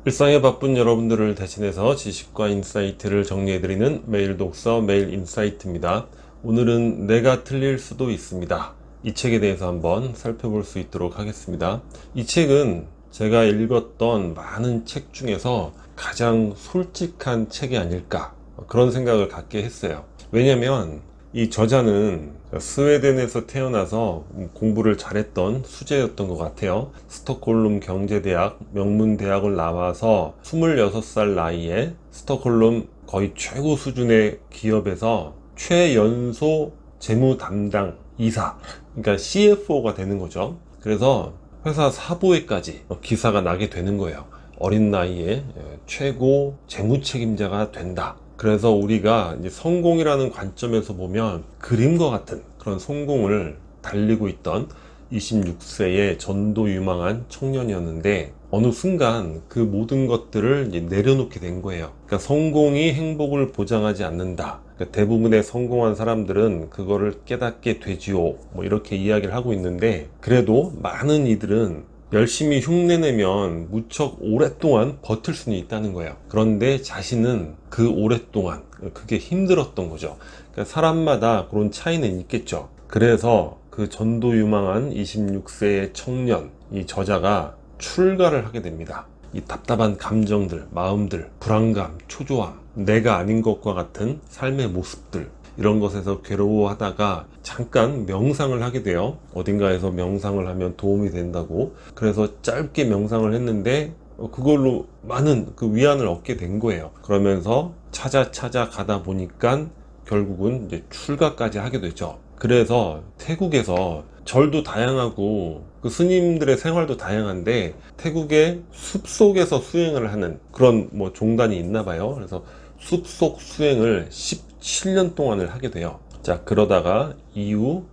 일상에 바쁜 여러분들을 대신해서 지식과 인사이트를 정리해드리는 매일 독서 매일 인사이트입니다. 오늘은 내가 틀릴 수도 있습니다. 이 책에 대해서 한번 살펴볼 수 있도록 하겠습니다. 이 책은 제가 읽었던 많은 책 중에서 가장 솔직한 책이 아닐까, 그런 생각을 갖게 했어요. 왜냐면 이 저자는 스웨덴에서 태어나서 공부를 잘했던 수재였던 것 같아요. 스톡홀름 경제대학 명문대학을 나와서 26살 나이에 스톡홀름 거의 최고 수준의 기업에서 최연소 재무 담당 이사, 그러니까 CFO가 되는 거죠. 그래서 회사 사부에까지 기사가 나게 되는 거예요. 어린 나이에 최고 재무 책임자가 된다. 그래서 우리가 이제 성공이라는 관점에서 보면 그림과 같은 그런 성공을 달리고 있던 26세의 전도 유망한 청년이었는데, 어느 순간 그 모든 것들을 이제 내려놓게 된 거예요. 그러니까 성공이 행복을 보장하지 않는다. 그러니까 대부분의 성공한 사람들은 그거를 깨닫게 되지요, 뭐 이렇게 이야기를 하고 있는데, 그래도 많은 이들은 열심히 흉내내면 무척 오랫동안 버틸 수는 있다는 거예요. 그런데 자신은 그 오랫동안 그게 힘들었던 거죠. 그러니까 사람마다 그런 차이는 있겠죠. 그래서 그 전도 유망한 26세의 청년, 이 저자가 출가를 하게 됩니다. 이 답답한 감정들, 마음들, 불안감, 초조함, 내가 아닌 것과 같은 삶의 모습들, 이런 것에서 괴로워하다가 잠깐 명상을 하게 돼요. 어딘가에서 명상을 하면 도움이 된다고. 그래서 짧게 명상을 했는데 그걸로 많은 그 위안을 얻게 된 거예요. 그러면서 찾아 가다 보니까 결국은 이제 출가까지 하게 되죠. 그래서 태국에서 절도 다양하고 그 스님들의 생활도 다양한데, 태국의 숲속에서 수행을 하는 그런 뭐 종단이 있나 봐요. 그래서 숲속 수행을 17년 동안을 하게 돼요. 자, 그러다가 이후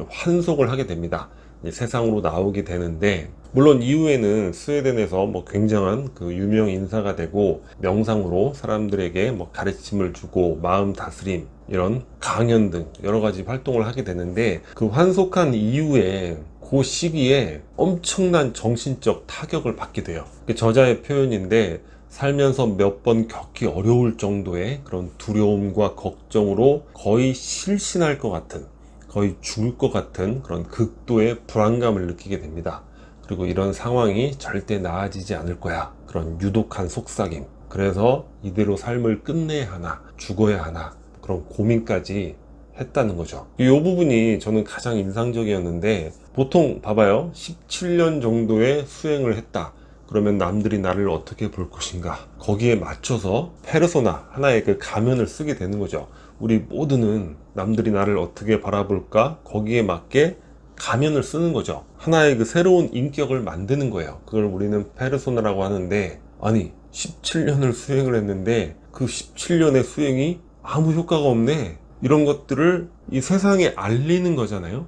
환속을 하게 됩니다. 이제 세상으로 나오게 되는데, 물론 이후에는 스웨덴에서 뭐 굉장한 그 유명 인사가 되고 명상으로 사람들에게 뭐 가르침을 주고 마음 다스림, 이런 강연 등 여러 가지 활동을 하게 되는데, 그 환속한 이후에 그 시기에 엄청난 정신적 타격을 받게 돼요. 그 저자의 표현인데, 살면서 몇 번 겪기 어려울 정도의 그런 두려움과 걱정으로 거의 실신할 것 같은, 거의 죽을 것 같은 그런 극도의 불안감을 느끼게 됩니다. 그리고 이런 상황이 절대 나아지지 않을 거야, 그런 유독한 속삭임. 그래서 이대로 삶을 끝내야 하나, 죽어야 하나, 그런 고민까지 했다는 거죠. 이 부분이 저는 가장 인상적이었는데, 보통 봐봐요, 17년 정도의 수행을 했다. 그러면 남들이 나를 어떻게 볼 것인가, 거기에 맞춰서 페르소나, 하나의 그 가면을 쓰게 되는 거죠. 우리 모두는 남들이 나를 어떻게 바라볼까, 거기에 맞게 가면을 쓰는 거죠. 하나의 그 새로운 인격을 만드는 거예요. 그걸 우리는 페르소나라고 하는데, 아니 17년을 수행을 했는데 그 17년의 수행이 아무 효과가 없네, 이런 것들을 이 세상에 알리는 거잖아요.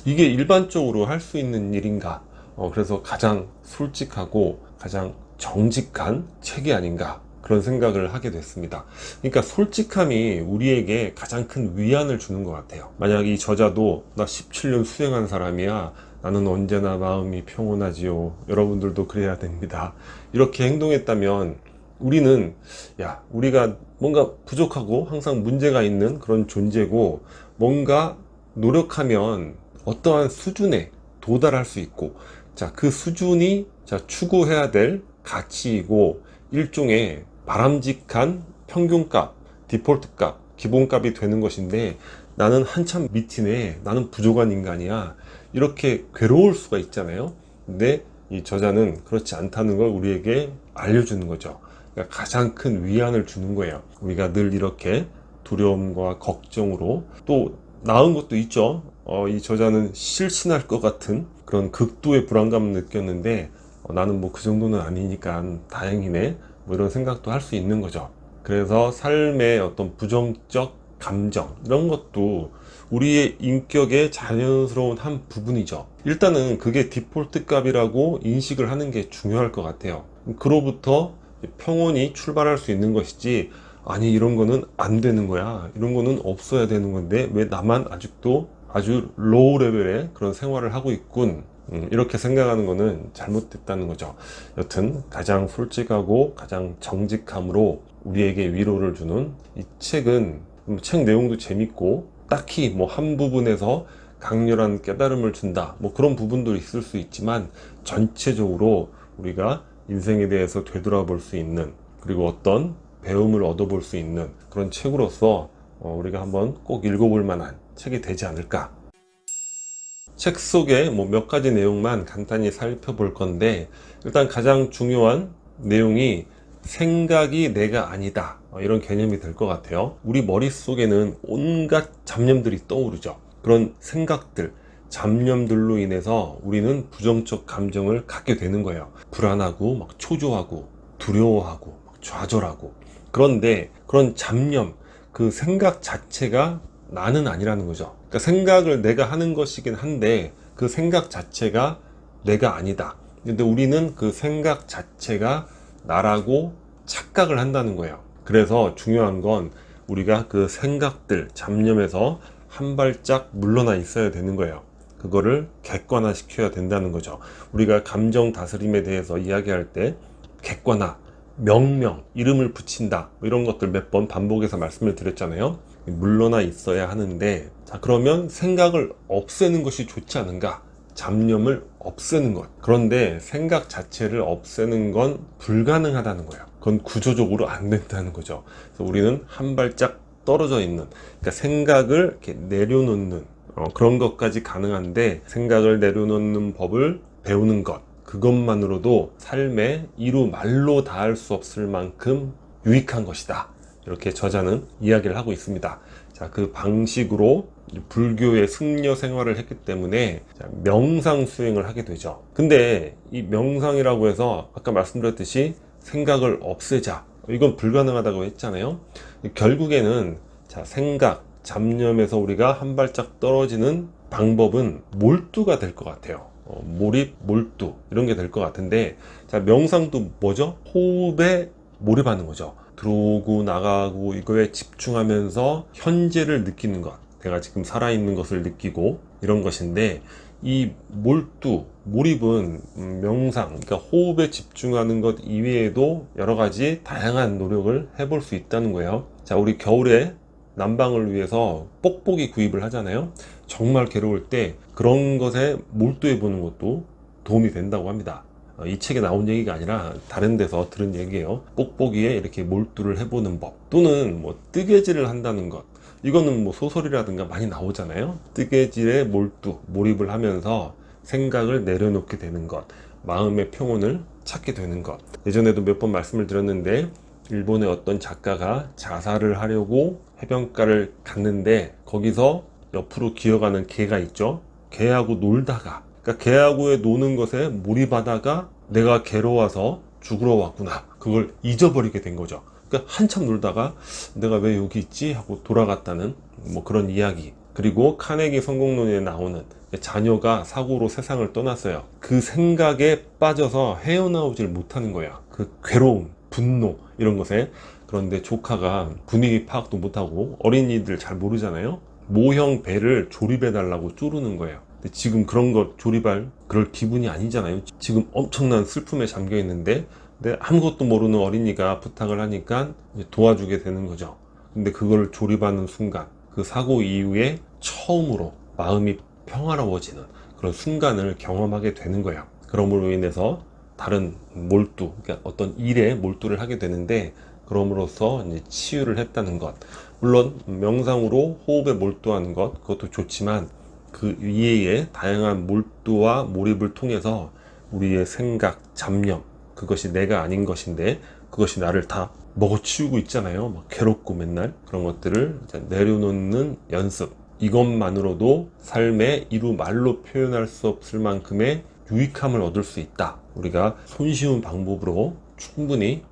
이게 일반적으로 할 수 있는 일인가? 그래서 가장 솔직하고 가장 정직한 책이 아닌가, 그런 생각을 하게 됐습니다. 그러니까 솔직함이 우리에게 가장 큰 위안을 주는 것 같아요. 만약 이 저자도 나 17년 수행한 사람이야, 나는 언제나 마음이 평온하지요, 여러분들도 그래야 됩니다, 이렇게 행동했다면, 우리는 우리가 뭔가 부족하고 항상 문제가 있는 그런 존재고, 뭔가 노력하면 어떠한 수준에 도달할 수 있고, 자, 그 수준이 추구해야 될 가치이고, 일종의 바람직한 평균값, 디폴트값, 기본값이 되는 것인데, 나는 한참 밑이네, 나는 부족한 인간이야, 이렇게 괴로울 수가 있잖아요. 근데 이 저자는 그렇지 않다는 걸 우리에게 알려주는 거죠. 그러니까 가장 큰 위안을 주는 거예요. 우리가 늘 이렇게 두려움과 걱정으로, 또 나은 것도 있죠. 이 저자는 실신할 것 같은 그런 극도의 불안감을 느꼈는데, 나는 뭐 그 정도는 아니니까 다행이네, 뭐 이런 생각도 할 수 있는 거죠. 그래서 삶의 어떤 부정적 감정, 이런 것도 우리의 인격의 자연스러운 한 부분이죠. 일단은 그게 디폴트 값이라고 인식을 하는 게 중요할 것 같아요. 그로부터 평온이 출발할 수 있는 것이지, 아니 이런 거는 안 되는 거야, 이런 거는 없어야 되는 건데 왜 나만 아직도 아주 로우 레벨의 그런 생활을 하고 있군, 이렇게 생각하는 거는 잘못됐다는 거죠. 여튼 가장 솔직하고 가장 정직함으로 우리에게 위로를 주는 이 책은 책 내용도 재밌고 딱히 뭐 한 부분에서 강렬한 깨달음을 준다 뭐 그런 부분도 있을 수 있지만 전체적으로 우리가 인생에 대해서 되돌아볼 수 있는 그리고 어떤 배움을 얻어볼 수 있는 그런 책으로서 우리가 한번 꼭 읽어볼 만한 책이 되지 않을까. 책 속에 뭐 몇 가지 내용만 간단히 살펴볼 건데 일단 가장 중요한 내용이 생각이 내가 아니다 이런 개념이 될 것 같아요. 우리 머릿속에는 온갖 잡념들이 떠오르죠. 그런 생각들, 잡념들로 인해서 우리는 부정적 감정을 갖게 되는 거예요. 불안하고 막 초조하고 두려워하고 막 좌절하고. 그런데 그런 잡념, 그 생각 자체가 나는 아니라는 거죠. 그러니까 생각을 내가 하는 것이긴 한데 그 생각 자체가 내가 아니다. 근데 우리는 그 생각 자체가 나라고 착각을 한다는 거예요. 그래서 중요한 건 우리가 그 생각들, 잡념에서 한 발짝 물러나 있어야 되는 거예요. 그거를 객관화 시켜야 된다는 거죠. 우리가 감정 다스림에 대해서 이야기할 때 객관화, 명명, 이름을 붙인다 이런 것들 몇 번 반복해서 말씀을 드렸잖아요. 물러나 있어야 하는데 자 그러면 생각을 없애는 것이 좋지 않은가? 잡념을 없애는 것. 그런데 생각 자체를 없애는 건 불가능하다는 거예요. 그건 구조적으로 안 된다는 거죠. 그래서 우리는 한 발짝 떨어져 있는, 그러니까 생각을 이렇게 내려놓는 그런 것까지 가능한데 생각을 내려놓는 법을 배우는 것, 그것만으로도 삶의 이루 말로 닿을 수 없을 만큼 유익한 것이다. 이렇게 저자는 이야기를 하고 있습니다. 자, 그 방식으로 불교의 승려 생활을 했기 때문에 명상 수행을 하게 되죠. 근데 이 명상이라고 해서 아까 말씀드렸듯이 생각을 없애자, 이건 불가능하다고 했잖아요. 결국에는 자, 생각, 잡념에서 우리가 한 발짝 떨어지는 방법은 몰두가 될 것 같아요. 몰입, 몰두 이런 게 될 것 같은데 자, 명상도 뭐죠? 호흡에 몰입하는 거죠. 들어오고 나가고 이거에 집중하면서 현재를 느끼는 것, 내가 지금 살아있는 것을 느끼고 이런 것인데 이 몰두, 몰입은 명상, 그러니까 호흡에 집중하는 것 이외에도 여러 가지 다양한 노력을 해볼 수 있다는 거예요. 자, 우리 겨울에 난방을 위해서 뽁뽁이 구입을 하잖아요. 정말 괴로울 때 그런 것에 몰두해 보는 것도 도움이 된다고 합니다. 이 책에 나온 얘기가 아니라 다른 데서 들은 얘기예요. 뽁뽁이에 이렇게 몰두를 해보는 법, 또는 뭐 뜨개질을 한다는 것, 이거는 뭐 소설이라든가 많이 나오잖아요. 뜨개질에 몰두, 몰입을 하면서 생각을 내려놓게 되는 것, 마음의 평온을 찾게 되는 것. 예전에도 몇 번 말씀을 드렸는데 일본의 어떤 작가가 자살을 하려고 해변가를 갔는데 거기서 옆으로 기어가는 개가 있죠. 개하고 놀다가, 그러니까 개하고의 노는 것에 몰입하다가 내가 개로 와서 죽으러 왔구나, 그걸 잊어버리게 된 거죠. 그러니까 한참 놀다가 내가 왜 여기 있지 하고 돌아갔다는 뭐 그런 이야기. 그리고 카네기 성공론에 나오는 자녀가 사고로 세상을 떠났어요. 그 생각에 빠져서 헤어나오질 못하는 거야. 그 괴로움, 분노 이런 것에. 그런데 조카가 분위기 파악도 못하고, 어린이들 잘 모르잖아요. 모형 배를 조립해 달라고 쪼르는 거예요. 근데 지금 그런 거 조립할 그럴 기분이 아니잖아요. 지금 엄청난 슬픔에 잠겨 있는데 근데 아무것도 모르는 어린이가 부탁을 하니까 이제 도와주게 되는 거죠. 근데 그걸 조립하는 순간, 그 사고 이후에 처음으로 마음이 평화로워지는 그런 순간을 경험하게 되는 거예요. 그럼으로 인해서 다른 몰두, 그러니까 어떤 일에 몰두를 하게 되는데 그럼으로써 이제 치유를 했다는 것. 물론 명상으로 호흡에 몰두하는 것, 그것도 좋지만 그 이외에 다양한 몰두와 몰입을 통해서 우리의 생각, 잡념, 그것이 내가 아닌 것인데 그것이 나를 다 먹어치우고 있잖아요. 막 괴롭고 맨날 그런 것들을 내려놓는 연습, 이것만으로도 삶의 이루 말로 표현할 수 없을 만큼의 유익함을 얻을 수 있다. 우리가 손쉬운 방법으로 충분히.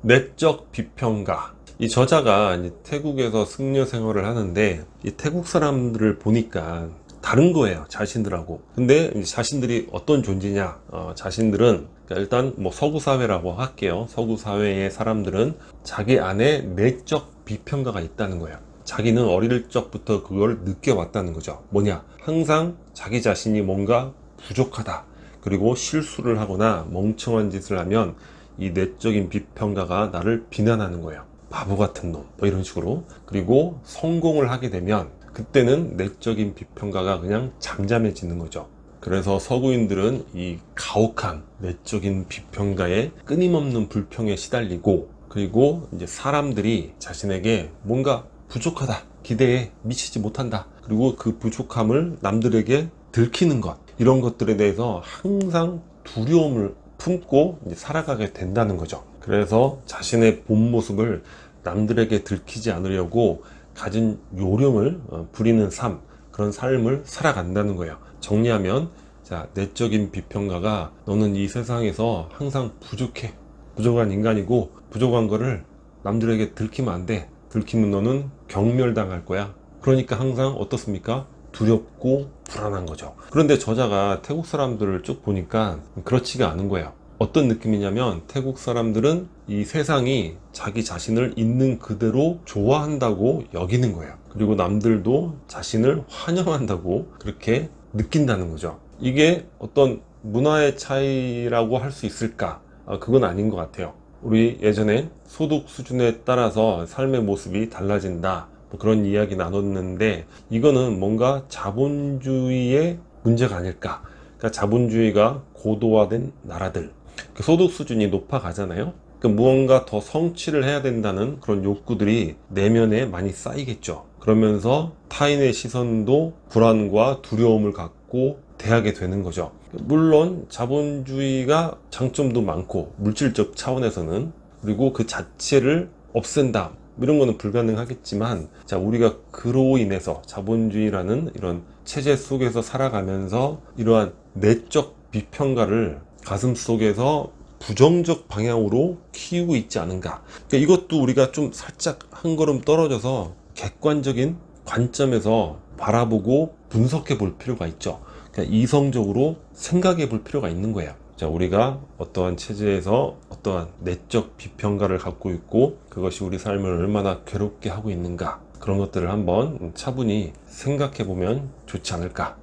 내적 비평가. 이 저자가 이제 태국에서 승려 생활을 하는데 이 태국 사람들을 보니까 다른 거예요, 자신들하고. 근데 이제 자신들이 어떤 존재냐, 자신들은 그러니까 일단 뭐 서구 사회라고 할게요. 서구 사회의 사람들은 자기 안에 내적 비평가가 있다는 거예요. 자기는 어릴 적부터 그걸 느껴왔다는 거죠. 뭐냐? 항상 자기 자신이 뭔가 부족하다. 그리고 실수를 하거나 멍청한 짓을 하면 이 내적인 비평가가 나를 비난하는 거예요. 바보 같은 놈, 뭐 이런 식으로. 그리고 성공을 하게 되면 그때는 내적인 비평가가 그냥 잠잠해지는 거죠. 그래서 서구인들은 이 가혹한 내적인 비평가에 끊임없는 불평에 시달리고, 그리고 이제 사람들이 자신에게 뭔가 부족하다, 기대에 미치지 못한다, 그리고 그 부족함을 남들에게 들키는 것, 이런 것들에 대해서 항상 두려움을 품고 이제 살아가게 된다는 거죠. 그래서 자신의 본 모습을 남들에게 들키지 않으려고 가진 요령을 부리는 삶, 그런 삶을 살아간다는 거예요. 정리하면, 자, 내적인 비평가가 너는 이 세상에서 항상 부족해, 부족한 인간이고 부족한 거를 남들에게 들키면 안 돼, 들키면 너는 경멸당할 거야. 그러니까 항상 어떻습니까? 두렵고 불안한 거죠. 그런데 저자가 태국 사람들을 쭉 보니까 그렇지가 않은 거예요. 어떤 느낌이냐면, 태국 사람들은 이 세상이 자기 자신을 있는 그대로 좋아한다고 여기는 거예요. 그리고 남들도 자신을 환영한다고 그렇게 느낀다는 거죠. 이게 어떤 문화의 차이라고 할 수 있을까? 그건 아닌 것 같아요. 우리 예전에 소득 수준에 따라서 삶의 모습이 달라진다, 뭐 그런 이야기 나눴는데, 이거는 뭔가 자본주의의 문제가 아닐까. 그러니까 자본주의가 고도화된 나라들, 그 소득 수준이 높아가잖아요. 그러니까 무언가 더 성취를 해야 된다는 그런 욕구들이 내면에 많이 쌓이겠죠. 그러면서 타인의 시선도 불안과 두려움을 갖고 대하게 되는 거죠. 물론 자본주의가 장점도 많고, 물질적 차원에서는, 그리고 그 자체를 없앤다, 이런 거는 불가능하겠지만, 자, 우리가 그로 인해서 자본주의라는 이런 체제 속에서 살아가면서 이러한 내적 비평가를 가슴 속에서 부정적 방향으로 키우고 있지 않은가. 그러니까 이것도 우리가 좀 살짝 한 걸음 떨어져서 객관적인 관점에서 바라보고 분석해 볼 필요가 있죠. 그러니까 이성적으로 생각해 볼 필요가 있는 거예요. 자, 우리가 어떠한 체제에서 어떠한 내적 비평가를 갖고 있고, 그것이 우리 삶을 얼마나 괴롭게 하고 있는가, 그런 것들을 한번 차분히 생각해 보면 좋지 않을까.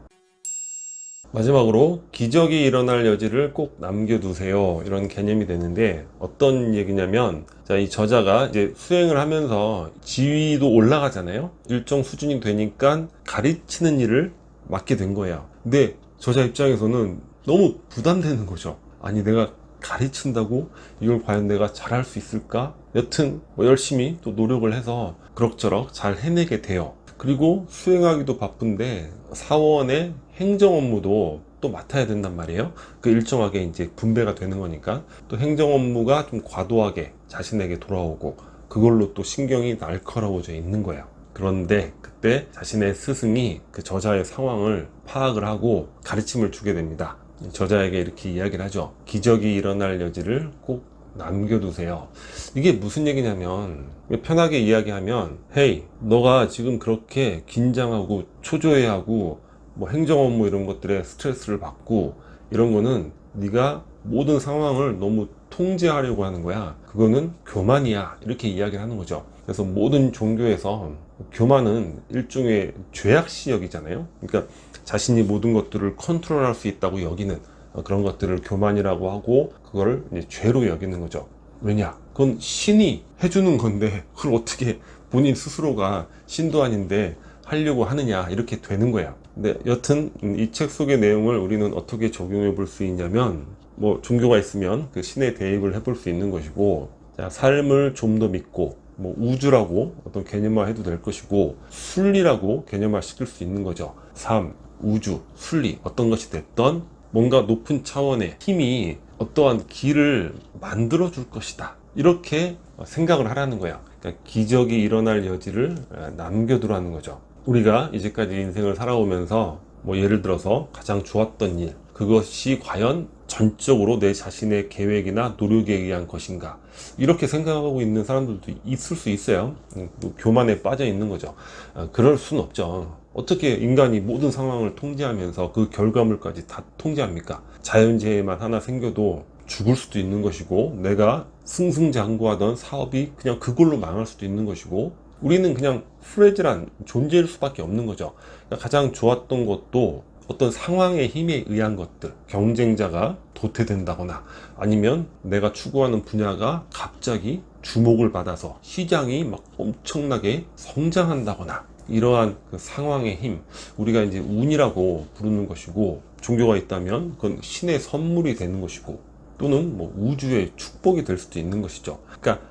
마지막으로, 기적이 일어날 여지를 꼭 남겨두세요, 이런 개념이 되는데, 어떤 얘기냐면, 자, 이 저자가 이제 수행을 하면서 지위도 올라가잖아요. 일정 수준이 되니까 가르치는 일을 맡게 된 거예요. 근데 저자 입장에서는 너무 부담되는 거죠. 아니, 내가 가르친다고 이걸 과연 내가 잘할 수 있을까? 여튼 뭐 열심히 또 노력을 해서 그럭저럭 잘 해내게 돼요. 그리고 수행하기도 바쁜데 사원의 행정 업무도 또 맡아야 된단 말이에요. 그 일정하게 이제 분배가 되는 거니까, 또 행정 업무가 좀 과도하게 자신에게 돌아오고, 그걸로 또 신경이 날카로워져 있는 거예요. 그런데 그때 자신의 스승이 그 저자의 상황을 파악을 하고 가르침을 주게 됩니다. 저자에게 이렇게 이야기를 하죠. 기적이 일어날 여지를 꼭 남겨두세요. 이게 무슨 얘기냐면, 편하게 이야기하면, 헤이, 너가 지금 그렇게 긴장하고 초조해하고 뭐 행정 업무 이런 것들에 스트레스를 받고 이런 거는 네가 모든 상황을 너무 통제하려고 하는 거야. 그거는 교만이야, 이렇게 이야기를 하는 거죠. 그래서 모든 종교에서 교만은 일종의 죄악시 여기잖아요. 그러니까 자신이 모든 것들을 컨트롤할 수 있다고 여기는 그런 것들을 교만이라고 하고, 그걸 이제 죄로 여기는 거죠. 왜냐? 그건 신이 해주는 건데 그걸 어떻게 본인 스스로가 신도 아닌데 하려고 하느냐, 이렇게 되는 거야. 근데 여튼 이 책 속의 내용을 우리는 어떻게 적용해 볼 수 있냐면, 뭐 종교가 있으면 그 신에 대입을 해볼 수 있는 것이고, 자, 삶을 좀 더 믿고, 뭐 우주라고 어떤 개념화 해도 될 것이고, 순리라고 개념화 시킬 수 있는 거죠. 삶, 우주, 순리, 어떤 것이 됐던 뭔가 높은 차원의 힘이 어떠한 길을 만들어 줄 것이다, 이렇게 생각을 하라는 거야. 그러니까 기적이 일어날 여지를 남겨두라는 거죠. 우리가 이제까지 인생을 살아오면서 뭐 예를 들어서 가장 좋았던 일, 그것이 과연 전적으로 내 자신의 계획이나 노력에 의한 것인가, 이렇게 생각하고 있는 사람들도 있을 수 있어요. 교만에 빠져 있는 거죠. 그럴 수는 없죠. 어떻게 인간이 모든 상황을 통제하면서 그 결과물까지 다 통제합니까? 자연재해만 하나 생겨도 죽을 수도 있는 것이고, 내가 승승장구하던 사업이 그냥 그걸로 망할 수도 있는 것이고, 우리는 그냥 프레질한 존재일 수밖에 없는 거죠. 그러니까 가장 좋았던 것도 어떤 상황의 힘에 의한 것들, 경쟁자가 도태된다거나 아니면 내가 추구하는 분야가 갑자기 주목을 받아서 시장이 막 엄청나게 성장한다거나 이러한 그 상황의 힘, 우리가 이제 운이라고 부르는 것이고, 종교가 있다면 그건 신의 선물이 되는 것이고, 또는 뭐 우주의 축복이 될 수도 있는 것이죠. 그러니까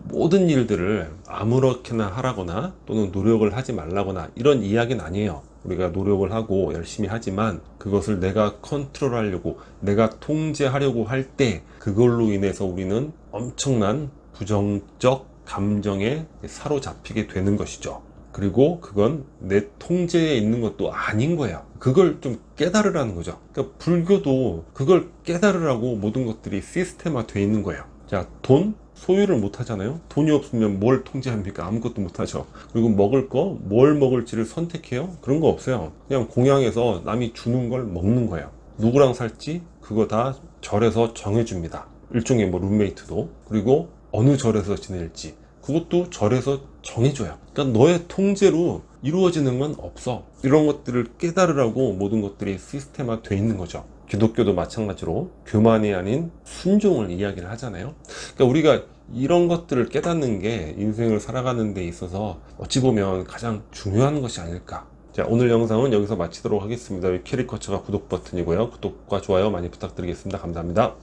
모든 일들을 아무렇게나 하라거나 또는 노력을 하지 말라거나 이런 이야기는 아니에요. 우리가 노력을 하고 열심히 하지만 그것을 내가 컨트롤하려고, 내가 통제하려고 할 때 그걸로 인해서 우리는 엄청난 부정적 감정에 사로잡히게 되는 것이죠. 그리고 그건 내 통제에 있는 것도 아닌 거예요. 그걸 좀 깨달으라는 거죠. 그러니까 불교도 그걸 깨달으라고 모든 것들이 시스템화 되어 있는 거예요. 자, 돈 소유를 못 하잖아요. 돈이 없으면 뭘 통제합니까? 아무것도 못 하죠. 그리고 먹을 거, 뭘 먹을지를 선택해요? 그런 거 없어요. 그냥 공양해서 남이 주는 걸 먹는 거예요. 누구랑 살지 그거 다 절에서 정해줍니다. 일종의 뭐 룸메이트도. 그리고 어느 절에서 지낼지 그것도 절에서 정해줘요. 그러니까 너의 통제로 이루어지는 건 없어. 이런 것들을 깨달으라고 모든 것들이 시스템화 돼 있는 거죠. 기독교도 마찬가지로 교만이 아닌 순종을 이야기를 하잖아요. 그러니까 우리가 이런 것들을 깨닫는 게 인생을 살아가는 데 있어서 어찌 보면 가장 중요한 것이 아닐까. 자, 오늘 영상은 여기서 마치도록 하겠습니다. 캐리커처가 구독 버튼이고요. 구독과 좋아요 많이 부탁드리겠습니다. 감사합니다.